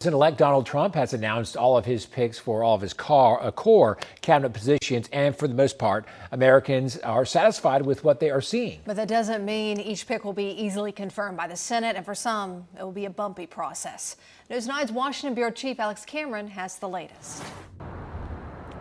President-elect Donald Trump has announced all of his picks for all of his core cabinet positions, and for the most part, Americans are satisfied with what they are seeing. But that doesn't mean each pick will be easily confirmed by the Senate, and for some, it will be a bumpy process. News 9's Washington Bureau Chief Alex Cameron has the latest.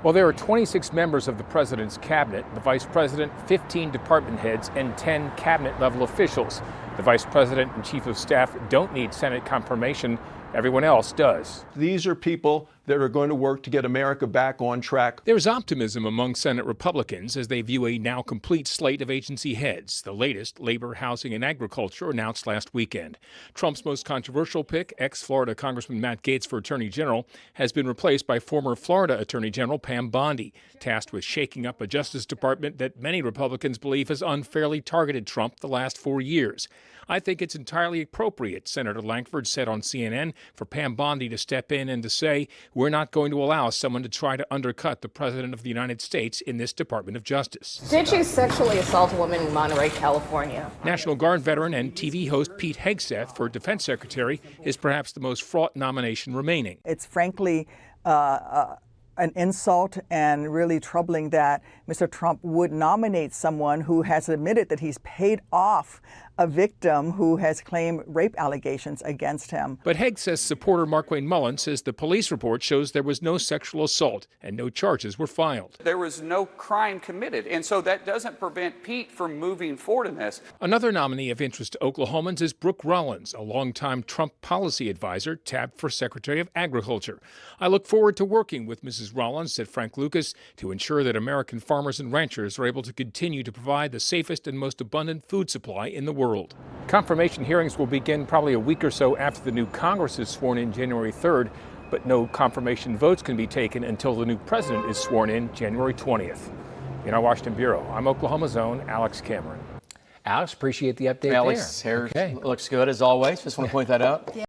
Well, there are 26 members of the president's cabinet, the vice president, 15 department heads, and 10 cabinet-level officials. The vice president and chief of staff don't need Senate confirmation. Everyone else does. These are people that are going to work to get America back on track. There's optimism among Senate Republicans as they view a now complete slate of agency heads. The latest, Labor, Housing, and Agriculture, announced last weekend. Trump's most controversial pick, ex-Florida Congressman Matt Gaetz for Attorney General, has been replaced by former Florida Attorney General Pam Bondi, tasked with shaking up a Justice Department that many Republicans believe has unfairly targeted Trump the last 4 years. I think it's entirely appropriate, Senator Lankford said on CNN, for Pam Bondi to step in and to say, we're not going to allow someone to try to undercut the President of the United States in this Department of Justice. Did you sexually assault a woman in Monterey, California? National Guard veteran and TV host Pete Hegseth for Defense Secretary is perhaps the most fraught nomination remaining. It's frankly an insult and really troubling that Mr. Trump would nominate someone who has admitted that he's paid off a victim who has claimed rape allegations against him. But Hegseth's supporter Markwayne Mullen says the police report shows there was no sexual assault and no charges were filed. There was no crime committed, and so that doesn't prevent Pete from moving forward in this. Another nominee of interest to Oklahomans is Brooke Rollins, a longtime Trump policy advisor tabbed for Secretary of Agriculture. I look forward to working with Mrs. Rollins, said Frank Lucas, to ensure that American farmers and ranchers are able to continue to provide the safest and most abundant food supply in the world. Confirmation hearings will begin probably a week or so after the new Congress is sworn in January 3rd, but no confirmation votes can be taken until the new president is sworn in January 20th. In our Washington Bureau, I'm Oklahoma's own Alex Cameron. Alex, appreciate the update Alex, hair looks good as always. Just want to point that out.